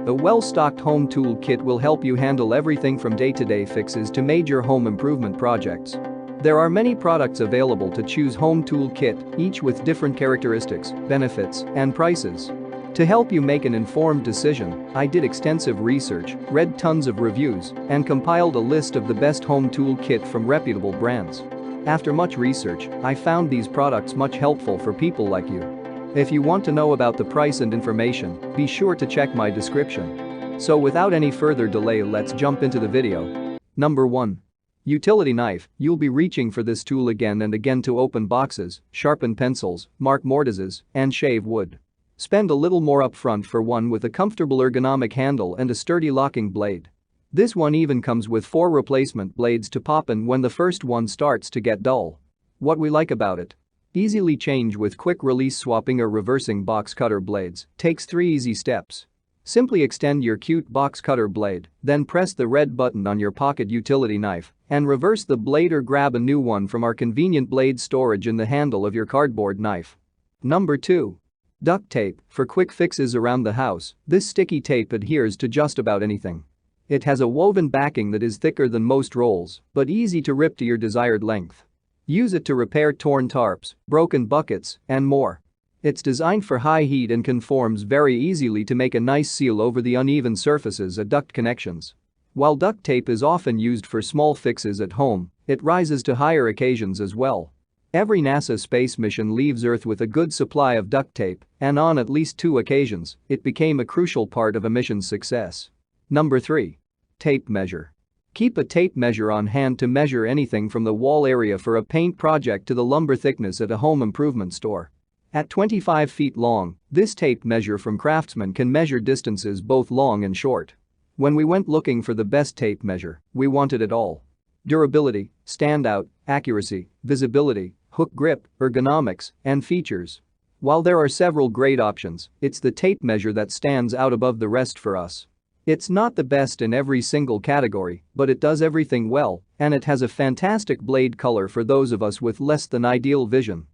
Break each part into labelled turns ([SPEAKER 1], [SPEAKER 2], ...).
[SPEAKER 1] A well-stocked home tool kit will help you handle everything from day-to-day fixes to major home improvement projects. There are many products available to choose home tool kit, each with different characteristics, benefits, and prices. To help you make an informed decision, I did extensive research, read tons of reviews, and compiled a list of the best home tool kit from reputable brands. After much research, I found these products much helpful for people like you. If you want to know about the price and information, be sure to check my description. So without any further delay, let's jump into the video. Number 1. Utility knife. You'll be reaching for this tool again and again to open boxes, sharpen pencils, mark mortises, and shave wood. Spend a little more upfront for one with a comfortable ergonomic handle and a sturdy locking blade. This one even comes with 4 replacement blades to pop in when the first one starts to get dull. What we like about it? Easily change with quick release swapping or reversing box cutter blades, takes 3 easy steps. Simply extend your cute box cutter blade, then press the red button on your pocket utility knife and reverse the blade or grab a new one from our convenient blade storage in the handle of your cardboard knife. Number 2. Duct tape. For quick fixes around the house, this sticky tape adheres to just about anything. It has a woven backing that is thicker than most rolls, but easy to rip to your desired length. Use it to repair torn tarps, broken buckets, and more. It's designed for high heat and conforms very easily to make a nice seal over the uneven surfaces at duct connections. While duct tape is often used for small fixes at home, it rises to higher occasions as well. Every NASA space mission leaves Earth with a good supply of duct tape, and on at least 2 occasions, it became a crucial part of a mission's success. Number 3. Tape measure. Keep a tape measure on hand to measure anything from the wall area for a paint project to the lumber thickness at a home improvement store. At 25 feet long, this tape measure from Craftsman can measure distances both long and short. When we went looking for the best tape measure, we wanted it all. Durability, standout, accuracy, visibility, hook grip, ergonomics, and features. While there are several great options, it's the tape measure that stands out above the rest for us. It's not the best in every single category, but it does everything well, and it has a fantastic blade color for those of us with less than ideal vision.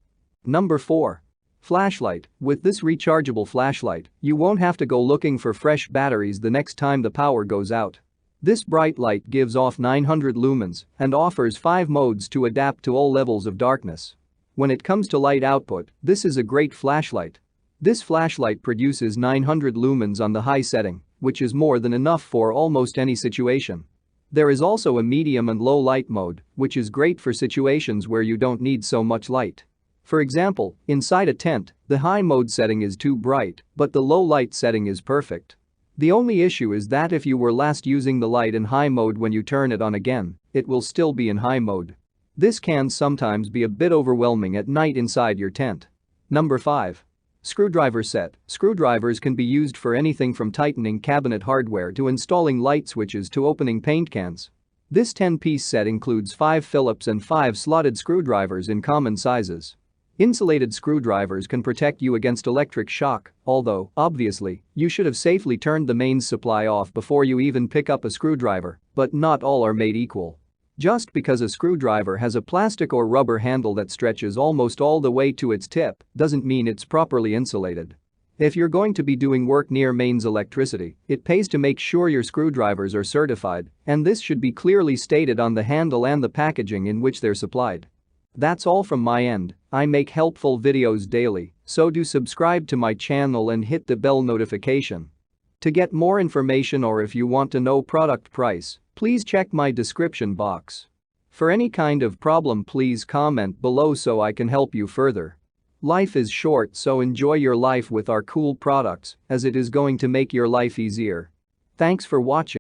[SPEAKER 1] Number 4. Flashlight. With this rechargeable flashlight, you won't have to go looking for fresh batteries the next time the power goes out. This bright light gives off 900 lumens and offers 5 modes to adapt to all levels of darkness. When it comes to light output, this is a great flashlight. This flashlight produces 900 lumens on the high setting, which is more than enough for almost any situation. There is also a medium and low light mode, which is great for situations where you don't need so much light. For example, inside a tent, the high mode setting is too bright, but the low light setting is perfect. The only issue is that if you were last using the light in high mode when you turn it on again, it will still be in high mode. This can sometimes be a bit overwhelming at night inside your tent. Number 5. Screwdriver set. Screwdrivers can be used for anything from tightening cabinet hardware to installing light switches to opening paint cans. This 10-piece set includes 5 Phillips and 5 slotted screwdrivers in common sizes. Insulated screwdrivers can protect you against electric shock, although, obviously, you should have safely turned the mains supply off before you even pick up a screwdriver, but not all are made equal. Just because a screwdriver has a plastic or rubber handle that stretches almost all the way to its tip doesn't mean it's properly insulated. If you're going to be doing work near mains electricity, it pays to make sure your screwdrivers are certified, and this should be clearly stated on the handle and the packaging in which they're supplied. That's all from my end. I make helpful videos daily, so do subscribe to my channel and hit the bell notification. To get more information or if you want to know product price, please check my description box. For any kind of problem, please comment below so I can help you further. Life is short, so enjoy your life with our cool products, as it is going to make your life easier. Thanks for watching.